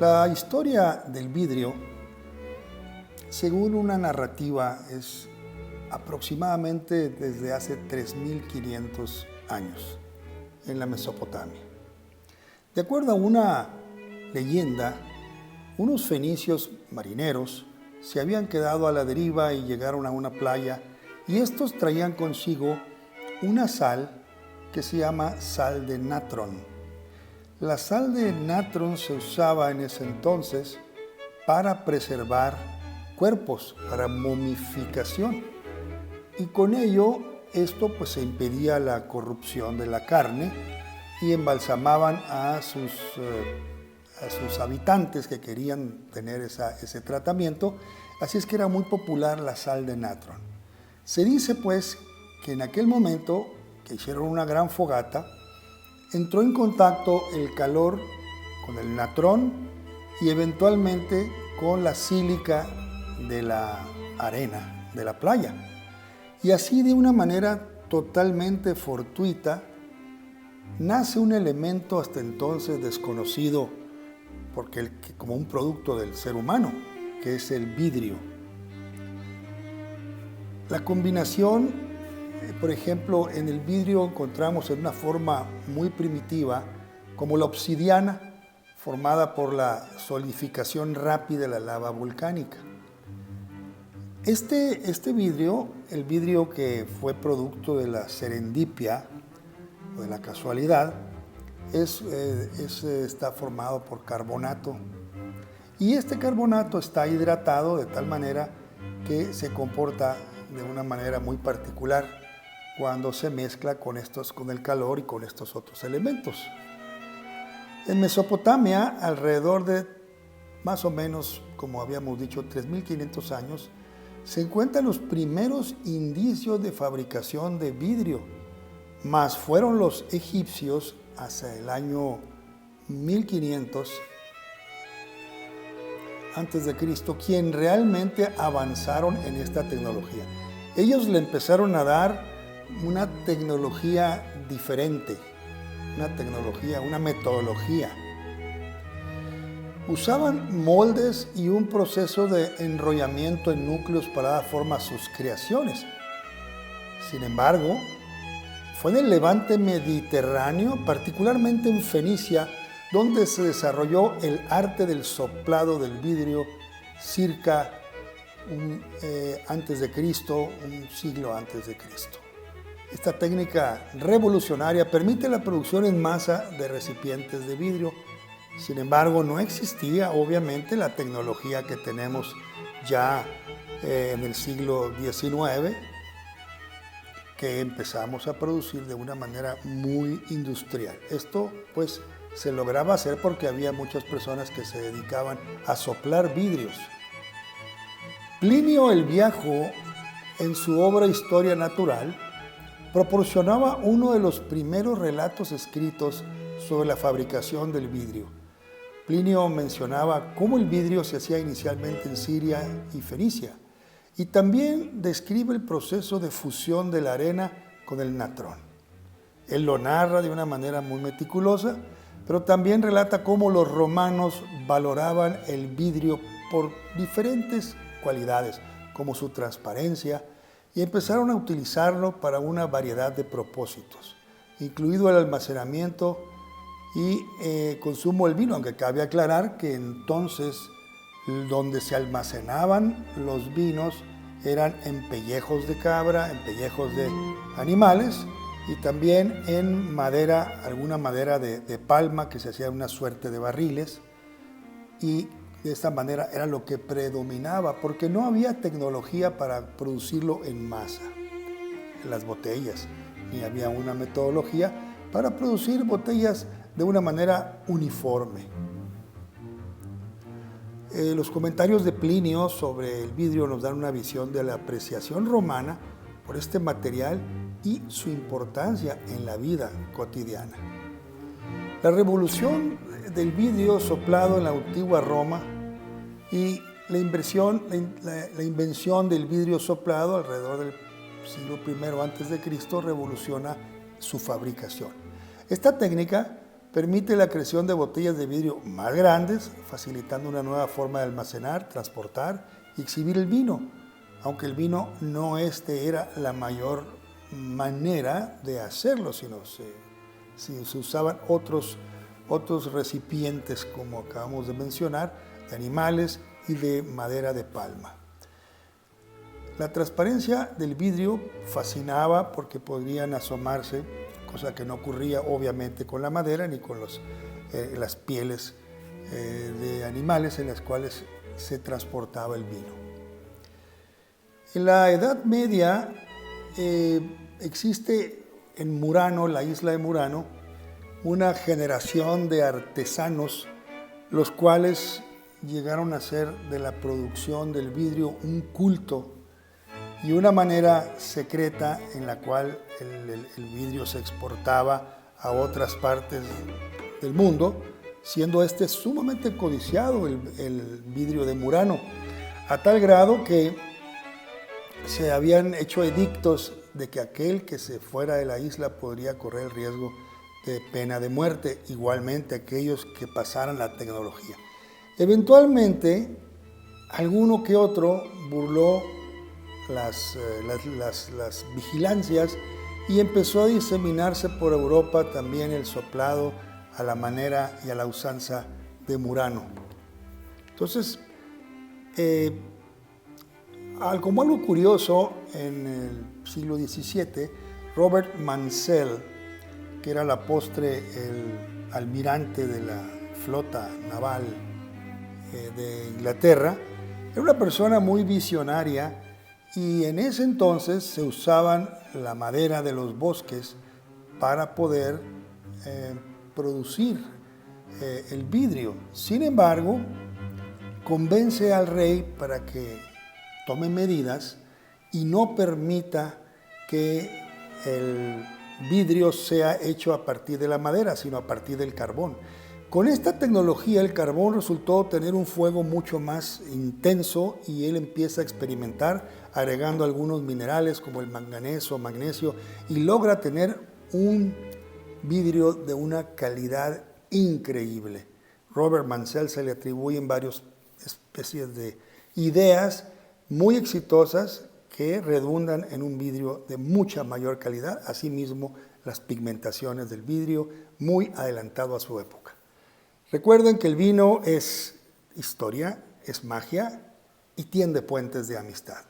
La historia del vidrio, según una narrativa, es aproximadamente desde hace 3.500 años en la Mesopotamia. De acuerdo a una leyenda, unos fenicios marineros se habían quedado a la deriva y llegaron a una playa, y estos traían consigo una sal que se llama sal de natrón. La sal de natrón se usaba en ese entonces para preservar cuerpos, para momificación. Y con ello, esto pues se impedía la corrupción de la carne y embalsamaban a sus habitantes que querían tener ese tratamiento. Así es que era muy popular la sal de natrón. Se dice pues que en aquel momento que hicieron una gran fogata, entró en contacto el calor con el natrón y eventualmente con la sílica de la arena de la playa. Y así, de una manera totalmente fortuita, nace un elemento hasta entonces desconocido como un producto del ser humano, que es el vidrio. La combinación, por ejemplo, en el vidrio encontramos en una forma muy primitiva, como la obsidiana, formada por la solidificación rápida de la lava volcánica. Este vidrio, el vidrio que fue producto de la serendipia o de la casualidad, está formado por carbonato. Y este carbonato está hidratado de tal manera que se comporta de una manera muy particular cuando se mezcla con el calor y con estos otros elementos. En Mesopotamia, alrededor de más o menos, como habíamos dicho, 3.500 años, se encuentran los primeros indicios de fabricación de vidrio, mas fueron los egipcios hacia el año 1500 antes de Cristo quien realmente avanzaron en esta tecnología. Ellos le empezaron a dar una tecnología diferente, una metodología. Usaban moldes y un proceso de enrollamiento en núcleos para dar forma a sus creaciones. Sin embargo, fue en el Levante mediterráneo, particularmente en Fenicia, donde se desarrolló el arte del soplado del vidrio circa antes de Cristo, un siglo antes de Cristo. Esta técnica revolucionaria permite la producción en masa de recipientes de vidrio. Sin embargo, no existía obviamente la tecnología que tenemos ya en el siglo XIX, que empezamos a producir de una manera muy industrial. Esto pues se lograba hacer porque había muchas personas que se dedicaban a soplar vidrios. Plinio el Viejo, en su obra Historia Natural, proporcionaba uno de los primeros relatos escritos sobre la fabricación del vidrio. Plinio mencionaba cómo el vidrio se hacía inicialmente en Siria y Fenicia, y también describe el proceso de fusión de la arena con el natrón. Él lo narra de una manera muy meticulosa, pero también relata cómo los romanos valoraban el vidrio por diferentes cualidades, como su transparencia, y empezaron a utilizarlo para una variedad de propósitos, incluido el almacenamiento y consumo del vino, aunque cabe aclarar que entonces donde se almacenaban los vinos eran en pellejos de cabra, en pellejos de animales, y también en madera, alguna madera de palma que se hacía una suerte de barriles, y de esta manera era lo que predominaba, porque no había tecnología para producirlo en masa, en las botellas, ni había una metodología para producir botellas de una manera uniforme. Los comentarios de Plinio sobre el vidrio nos dan una visión de la apreciación romana por este material y su importancia en la vida cotidiana. La revolución del vidrio soplado en la antigua Roma y la invención del vidrio soplado alrededor del siglo I a.C. revoluciona su fabricación. Esta técnica permite la creación de botellas de vidrio más grandes, facilitando una nueva forma de almacenar, transportar y exhibir el vino, aunque el vino no era la mayor manera de hacerlo, sino se usaban otros recipientes, como acabamos de mencionar, de animales y de madera de palma. La transparencia del vidrio fascinaba porque podrían asomarse, cosa que no ocurría obviamente con la madera ni con las pieles de animales en las cuales se transportaba el vino. En la Edad Media existe en Murano, la isla de Murano, una generación de artesanos, los cuales llegaron a hacer de la producción del vidrio un culto y una manera secreta en la cual el vidrio se exportaba a otras partes del mundo, siendo sumamente codiciado el vidrio de Murano, a tal grado que se habían hecho edictos de que aquel que se fuera de la isla podría correr el riesgo de pena de muerte, igualmente aquellos que pasaran la tecnología. Eventualmente, alguno que otro burló las vigilancias y empezó a diseminarse por Europa también el soplado a la manera y a la usanza de Murano. Entonces, como algo curioso, en el siglo XVII, Robert Mansell, que era a la postre el almirante de la flota naval de Inglaterra, era una persona muy visionaria y en ese entonces se usaban la madera de los bosques para poder producir el vidrio. Sin embargo, convence al rey para que tome medidas y no permita que el vidrio sea hecho a partir de la madera, sino a partir del carbón. Con esta tecnología el carbón resultó tener un fuego mucho más intenso y él empieza a experimentar agregando algunos minerales como el manganeso, magnesio y logra tener un vidrio de una calidad increíble. Robert Mansell se le atribuyen varias especies de ideas muy exitosas que redundan en un vidrio de mucha mayor calidad, asimismo las pigmentaciones del vidrio muy adelantado a su época. Recuerden que el vino es historia, es magia y tiende puentes de amistad.